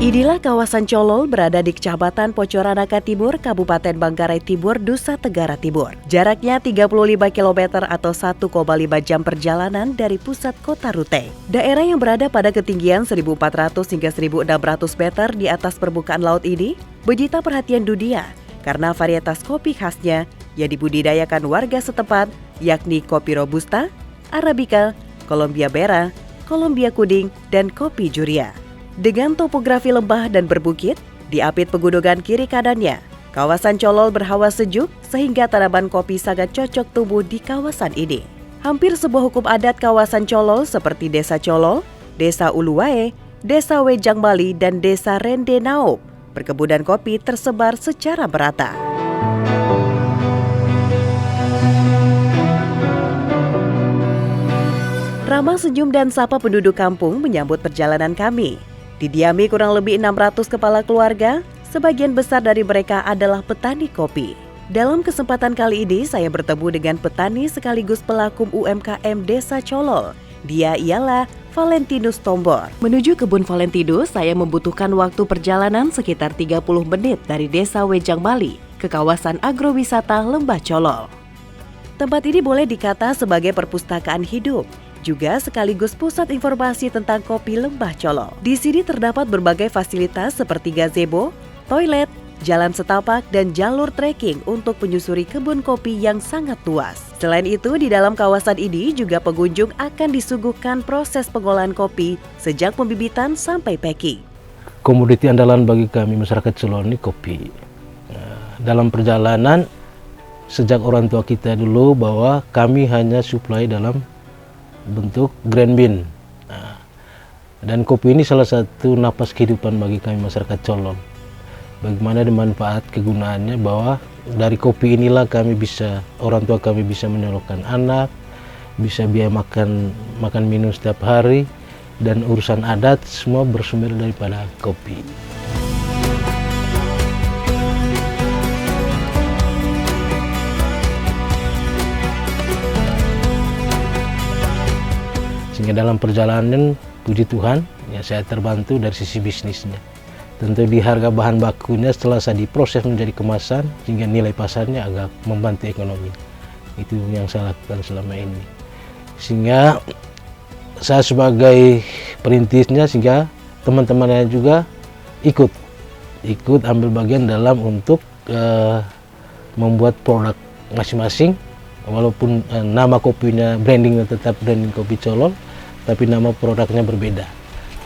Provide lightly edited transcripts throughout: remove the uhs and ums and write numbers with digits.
Inilah kawasan Colol berada di Kecamatan Pocoranaka Timur, Kabupaten Manggarai Timur, Nusa Tenggara Timur. Jaraknya 35 km atau 1,5 jam perjalanan dari pusat kota Rute. Daerah yang berada pada ketinggian 1.400 hingga 1.600 meter di atas permukaan laut ini menyita perhatian dunia karena varietas kopi khasnya yang dibudidayakan warga setempat, yakni kopi Robusta, Arabica, Colombia Vera, Colombia Kuning, dan kopi Juria. Dengan topografi lembah dan berbukit, diapit pegunungan kiri kanannya, kawasan Colol berhawa sejuk sehingga tanaman kopi sangat cocok tumbuh di kawasan ini. Hampir sebuah hukum adat kawasan Colol seperti Desa Colol, Desa Uluwae, Desa Wejang Bali, dan Desa Rende Naop, perkebunan kopi tersebar secara merata. Ramah senyum dan sapa penduduk kampung menyambut perjalanan kami. Didiami kurang lebih 600 kepala keluarga, sebagian besar dari mereka adalah petani kopi. Dalam kesempatan kali ini saya bertemu dengan petani sekaligus pelaku UMKM Desa Colol. Dia ialah Valentinus Tombor. Menuju kebun Valentinus, saya membutuhkan waktu perjalanan sekitar 30 menit dari Desa Wejang Bali ke kawasan agrowisata Lembah Colol. Tempat ini boleh dikata sebagai perpustakaan hidup, juga sekaligus pusat informasi tentang kopi Lembah Colol. Di sini terdapat berbagai fasilitas seperti gazebo, toilet, jalan setapak, dan jalur trekking untuk menyusuri kebun kopi yang sangat luas. Selain itu, di dalam kawasan ini juga pengunjung akan disuguhkan proses pengolahan kopi sejak pembibitan sampai packing. Komoditi andalan bagi kami masyarakat Colol ini kopi. Dalam perjalanan, sejak orang tua kita dulu bahwa kami hanya suplai dalam bentuk grand bean. Dan kopi ini salah satu napas kehidupan bagi kami masyarakat Colol. Bagaimana dimanfaat kegunaannya, bahwa dari kopi inilah orang tua kami bisa menyalurkan anak, bisa biaya makan minum setiap hari, dan urusan adat semua bersumber daripada kopi. Sehingga dalam perjalanan, puji Tuhan, ya saya terbantu dari sisi bisnisnya. Tentu di harga bahan bakunya setelah saya diproses menjadi kemasan, sehingga nilai pasarnya agak membantu ekonomi. Itu yang saya lakukan selama ini. Sehingga saya sebagai perintisnya, sehingga teman-temannya juga ikut ambil bagian dalam untuk membuat produk masing-masing. Walaupun nama kopinya, brandingnya tetap branding kopi Colol, tapi nama produknya berbeda.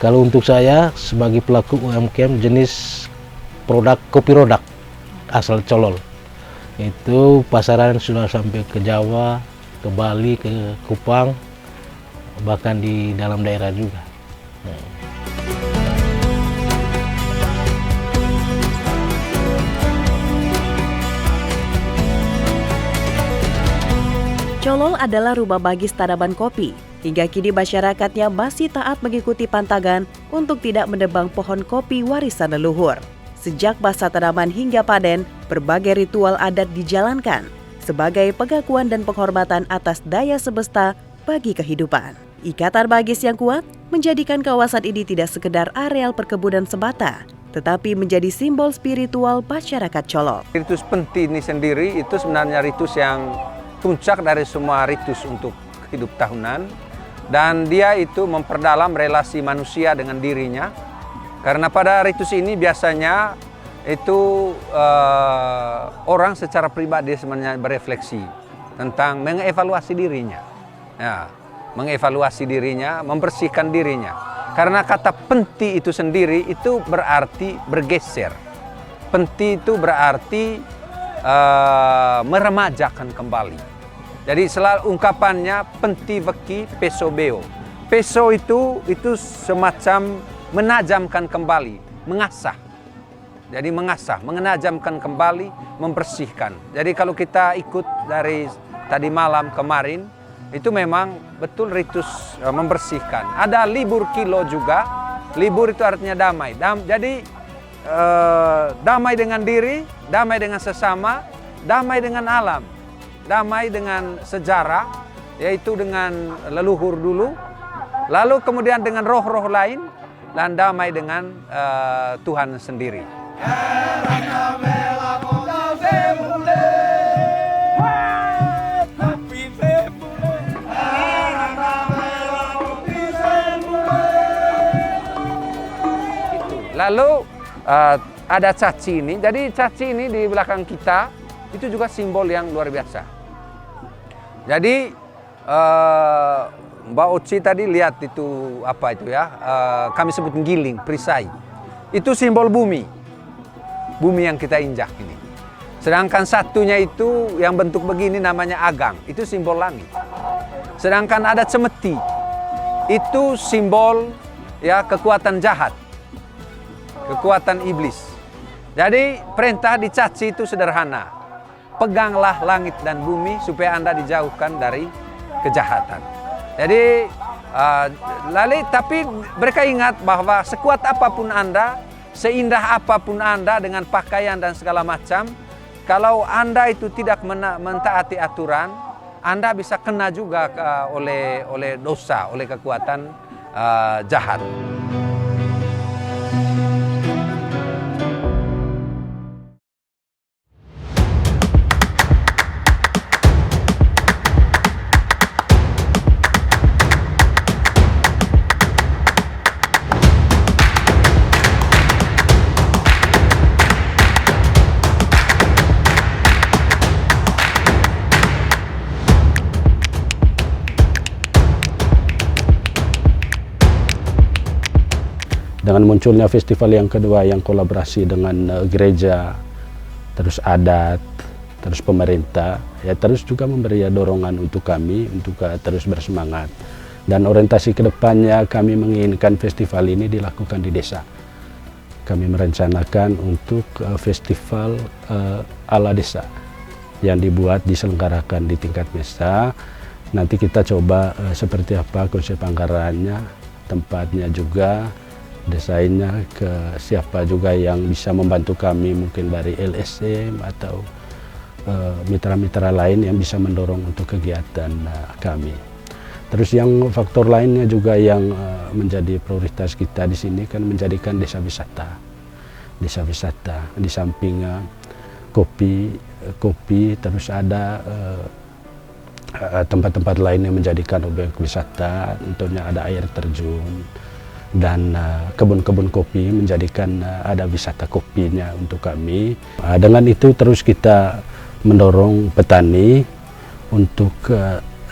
Kalau untuk saya sebagai pelaku UMKM jenis produk kopi rodak asal Colol, itu pasaran sudah sampai ke Jawa, ke Bali, ke Kupang, bahkan di dalam daerah juga. Colol adalah rumah magis tanaman kopi. Hingga kini masyarakatnya masih taat mengikuti pantangan untuk tidak menebang pohon kopi warisan leluhur. Sejak masa tanaman hingga panen, berbagai ritual adat dijalankan sebagai pengakuan dan penghormatan atas daya semesta bagi kehidupan. Ikatan magis yang kuat menjadikan kawasan ini tidak sekedar areal perkebunan semata, tetapi menjadi simbol spiritual masyarakat Colol. Ritus Penti ini sendiri itu sebenarnya ritus yang puncak dari semua ritus untuk hidup tahunan, dan dia itu memperdalam relasi manusia dengan dirinya, karena pada ritus ini biasanya itu orang secara pribadi sebenarnya berefleksi tentang mengevaluasi dirinya, membersihkan dirinya, karena kata penti itu sendiri itu berarti bergeser. Penti itu berarti meremajakan kembali. Jadi selalu ungkapannya penti beki peso beo. Peso itu semacam menajamkan kembali, mengasah. Jadi mengasah, menajamkan kembali, membersihkan. Jadi kalau kita ikut dari tadi malam kemarin, itu memang betul ritus membersihkan. Ada libur kilo juga. Libur itu artinya damai. Jadi damai dengan diri, damai dengan sesama, damai dengan alam. Damai dengan sejarah, yaitu dengan leluhur dulu, lalu kemudian dengan roh-roh lain, dan damai dengan Tuhan sendiri. Lalu ada caci ini. Jadi caci ini di belakang kita itu juga simbol yang luar biasa. Jadi Mbak Oci tadi lihat itu apa itu ya? Kami sebut giling, perisai. Itu simbol bumi. Bumi yang kita injak ini. Sedangkan satunya itu yang bentuk begini namanya agang. Itu simbol langit. Sedangkan ada cemeti. Itu simbol ya kekuatan jahat. Kekuatan iblis. Jadi perintah dicaci itu sederhana. Peganglah langit dan bumi supaya Anda dijauhkan dari kejahatan. Jadi tapi mereka ingat bahwa sekuat apapun Anda, seindah apapun Anda dengan pakaian dan segala macam, kalau Anda itu tidak mentaati aturan, Anda bisa kena juga oleh dosa, oleh kekuatan jahat. Dengan munculnya festival yang kedua yang kolaborasi dengan gereja, terus adat, terus pemerintah, ya terus juga memberi dorongan untuk kami untuk terus bersemangat. Dan orientasi kedepannya kami menginginkan festival ini dilakukan di desa. Kami merencanakan untuk festival ala desa yang dibuat diselenggarakan di tingkat desa. Nanti kita coba seperti apa konsep anggarannya, tempatnya juga, desainnya, ke siapa juga yang bisa membantu kami, mungkin dari LSM atau mitra-mitra lain yang bisa mendorong untuk kegiatan kami. Terus yang faktor lainnya juga yang menjadi prioritas kita di sini kan menjadikan desa wisata. Desa wisata di samping kopi terus ada tempat-tempat lain yang menjadikan objek wisata. Tentunya ada air terjun dan kebun-kebun kopi, menjadikan ada wisata kopinya untuk kami. Dengan itu terus kita mendorong petani untuk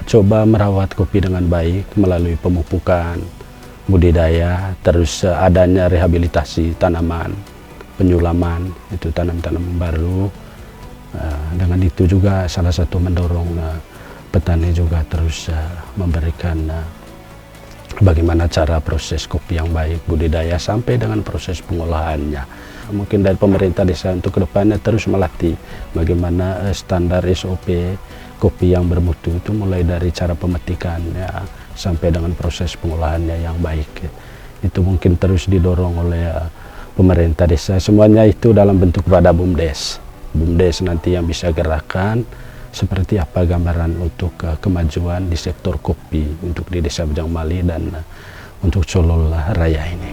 coba merawat kopi dengan baik melalui pemupukan, budidaya, terus adanya rehabilitasi tanaman, penyulaman, itu tanam-tanaman baru. Dengan itu juga salah satu mendorong petani juga terus memberikan bagaimana cara proses kopi yang baik, budidaya sampai dengan proses pengolahannya. Mungkin dari pemerintah desa untuk kedepannya terus melatih bagaimana standar SOP kopi yang bermutu itu, mulai dari cara pemetikannya sampai dengan proses pengolahannya yang baik. Itu mungkin terus didorong oleh pemerintah desa. Semuanya itu dalam bentuk pada BUMDes. BUMDes nanti yang bisa gerakan seperti apa gambaran untuk kemajuan di sektor kopi untuk di Desa Bujangmali dan untuk Colol Raya ini.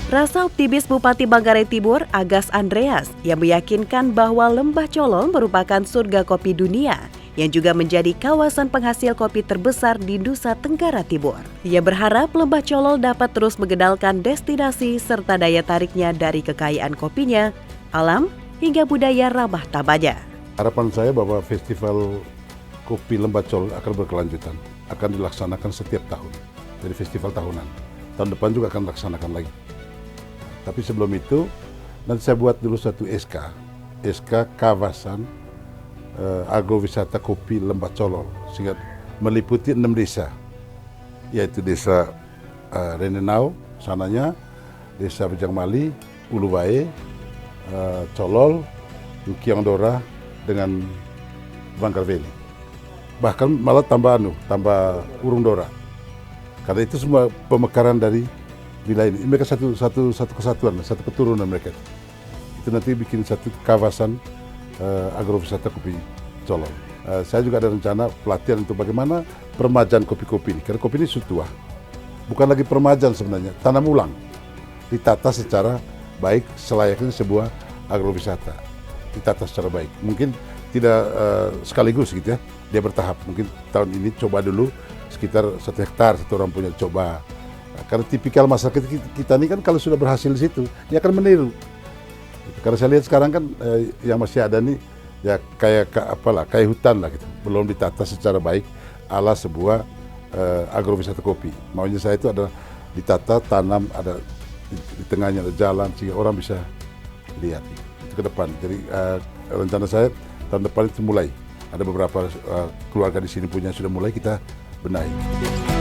Rasa optimis Bupati Manggarai Timur, Agas Andreas, yang meyakinkan bahwa Lembah Colol merupakan surga kopi dunia yang juga menjadi kawasan penghasil kopi terbesar di Nusa Tenggara Timur. Ia berharap Lembah Colol dapat terus mengenalkan destinasi serta daya tariknya dari kekayaan kopinya, alam, hingga budaya ramah tamanya. Harapan saya bahwa festival kopi Lembah Colol akan berkelanjutan, akan dilaksanakan setiap tahun. Jadi festival tahunan. Tahun depan juga akan dilaksanakan lagi. Tapi sebelum itu, nanti saya buat dulu satu SK kawasan agrowisata kopi Lembah Colol, sehingga meliputi 6 desa, yaitu desa Renenau, sananya, desa Bujangmali, Uluwai, Colol, Kiongdora, dengan Bangkalveli. Bahkan malah tambah Urung Dora. Karena itu semua pemekaran dari wilayah ini. Mereka satu kesatuan, satu keturunan mereka. Itu nanti bikin satu kawasan agrowisata kopi Colong. Saya juga ada rencana pelatihan untuk bagaimana peremajaan kopi-kopi ini. Karena kopi ini sudah tua. Bukan lagi peremajaan sebenarnya, tanam ulang. Ditata secara baik selayaknya sebuah agrowisata. Ditata secara baik. Mungkin tidak sekaligus gitu ya, dia bertahap. Mungkin tahun ini coba dulu sekitar 1 hektar satu orang punya coba. Karena tipikal masyarakat kita ini kan kalau sudah berhasil di situ, dia akan meniru. Karena saya lihat sekarang kan yang masih ada nih ya kayak hutan lah gitu, belum ditata secara baik ala sebuah agrowisata kopi. Maunya saya itu adalah ditata, tanam, ada di tengahnya ada jalan sehingga orang bisa lihat itu ke depan. Jadi rencana saya tahun depan itu mulai ada beberapa keluarga di sini punya sudah mulai kita benahi.